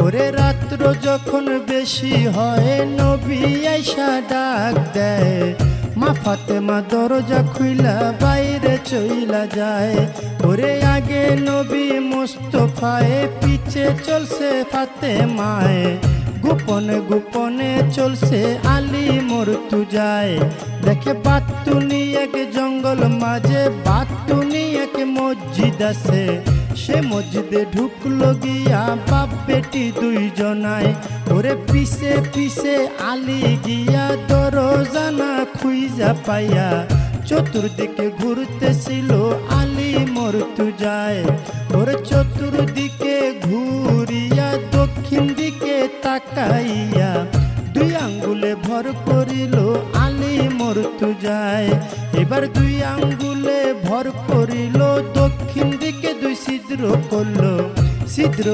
ওরে রাত্র যখন বেশি হয় নবী আইসা ডাক দেয়, মা ফাতেমা দরজা খুইলা বাইরে চইলা যায়। ওরে আগে নবী মুস্তফায়ে, পিছে চলছে ফাতেমায়ে, গোপনে গোপনে চলছে আলী মর্তুজায়। দেখে বাতুনি এক জঙ্গল মাঝে, বাতুনি এক মসজিদ আছে, সে মসজিদে ঢুকলো গিয়া বাপ বেটি দুইজনায়। ওরে পিছে পিছে আলী গিয়া দরজানা খুইজা পাইয়া, চতুর্দিকে ঘুরতেছিল আলী মর্তুজায়। ওরে চতুর্দিকে ঘুরিয়া দক্ষিণ দিকে তাকাইয়া, দুই আঙ্গুলে ভর করিল আলী মর্তুজায়। এবার দুই আঙ্গুলে ভর করিল, দক্ষিণ দিকে দুই ছিদ্র করলো, ছিদ্র